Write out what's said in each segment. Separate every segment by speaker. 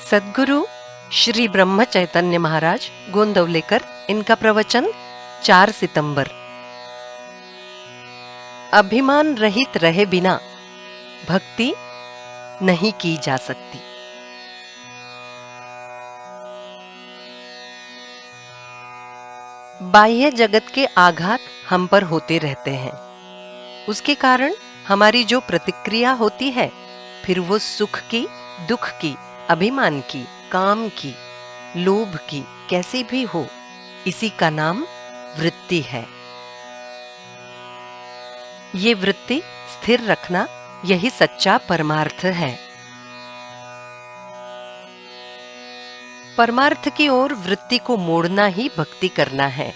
Speaker 1: सद्गुरु श्री ब्रह्म चैतन्य महाराज गोंदवलेकर, इनका प्रवचन 4 सितंबर। अभिमान रहित रहे बिना भक्ति नहीं की जा सकती। बाह्य जगत के आघात हम पर होते रहते हैं। उसके कारण हमारी जो प्रतिक्रिया होती है, फिर वो सुख की, दुख की, अभिमान की, काम की, लोभ की, कैसी भी हो, इसी का नाम वृत्ति है। ये वृत्ति स्थिर रखना, यही सच्चा परमार्थ है। परमार्थ की ओर वृत्ति को मोड़ना ही भक्ति करना है।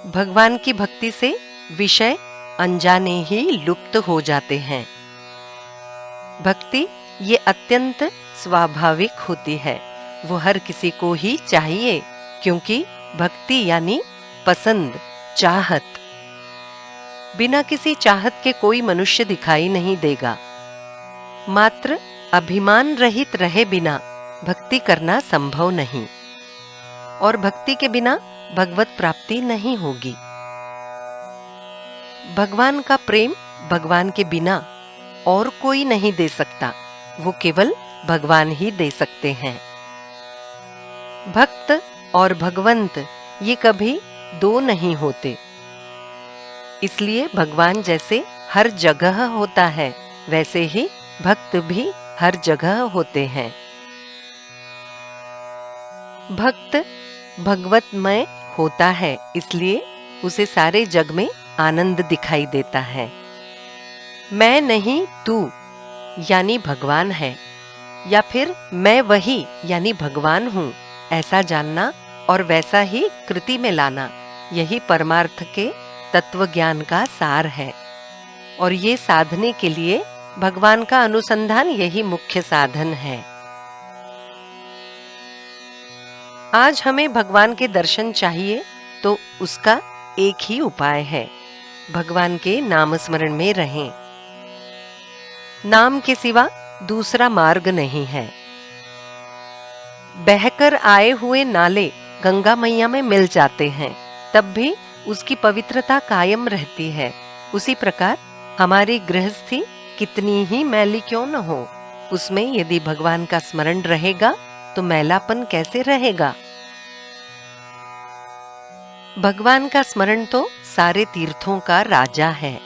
Speaker 1: भगवान की भक्ति से विषय अनजाने ही लुप्त हो जाते हैं। भक्ति ये अत्यंत स्वाभाविक होती है, वो हर किसी को ही चाहिए, क्योंकि भक्ति यानी पसंद, चाहत। बिना किसी चाहत के कोई मनुष्य दिखाई नहीं देगा। मात्र अभिमान रहित रहे बिना भक्ति करना संभव नहीं, और भक्ति के बिना भगवत प्राप्ति नहीं होगी। भगवान का प्रेम भगवान के बिना और कोई नहीं दे सकता, वो केवल भगवान ही दे सकते हैं। भक्त और भगवंत ये कभी दो नहीं होते। इसलिए भगवान जैसे हर जगह होता है, वैसे ही भक्त भी हर जगह होते हैं। भक्त भगवतमय होता है, इसलिए उसे सारे जग में आनंद दिखाई देता है। मैं नहीं तू यानी भगवान है, या फिर मैं वही यानी भगवान हूं, ऐसा जानना और वैसा ही कृति में लाना, यही परमार्थ के तत्व ज्ञान का सार है। और ये साधने के लिए भगवान का अनुसंधान यही मुख्य साधन है। आज हमें भगवान के दर्शन चाहिए, तो उसका एक ही उपाय है, भगवान के नाम स्मरण में रहें। नाम के सिवा दूसरा मार्ग नहीं है। बहकर आए हुए नाले गंगा मैया में मिल जाते हैं, तब भी उसकी पवित्रता कायम रहती है। उसी प्रकार हमारी गृहस्थी कितनी ही मैली क्यों न हो, उसमें यदि भगवान का स्मरण रहेगा तो मैलापन कैसे रहेगा। भगवान का स्मरण तो सारे तीर्थों का राजा है।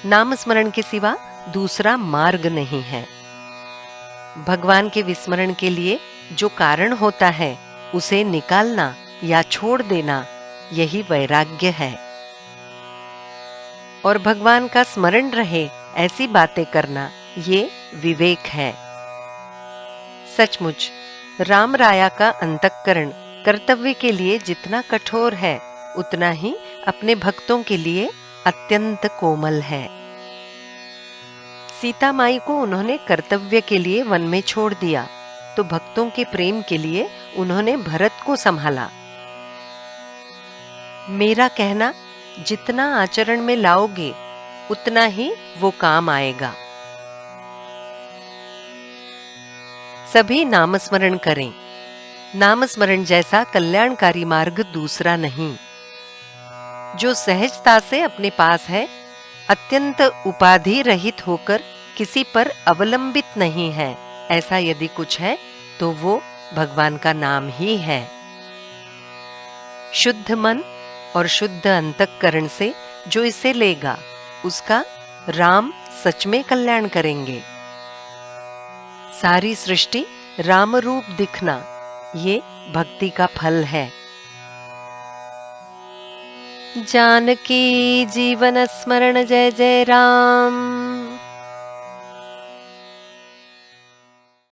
Speaker 1: नाम स्मरण के सिवा दूसरा मार्ग नहीं है। भगवान के विस्मरण के लिए जो कारण होता है, उसे निकालना या छोड़ देना, यही वैराग्य है। और भगवान का स्मरण रहे ऐसी बातें करना, ये विवेक है। सचमुच राम राया का अंतःकरण कर्तव्य के लिए जितना कठोर है, उतना ही अपने भक्तों के लिए अत्यंत कोमल है। सीता माई को उन्होंने कर्तव्य के लिए वन में छोड़ दिया, तो भक्तों के प्रेम के लिए उन्होंने भरत को संभाला। मेरा कहना, जितना आचरण में लाओगे उतना ही वो काम आएगा। सभी नामस्मरण करें। नामस्मरण जैसा कल्याणकारी मार्ग दूसरा नहीं। जो सहजता से अपने पास है, अत्यंत उपाधि रहित होकर किसी पर अवलंबित नहीं है, ऐसा यदि कुछ है तो वो भगवान का नाम ही है। शुद्ध मन और शुद्ध अंतःकरण से जो इसे लेगा, उसका राम सच में कल्याण करेंगे। सारी सृष्टि राम रूप दिखना, ये भक्ति का फल है। जानकी जीवन स्मरण जय जय राम।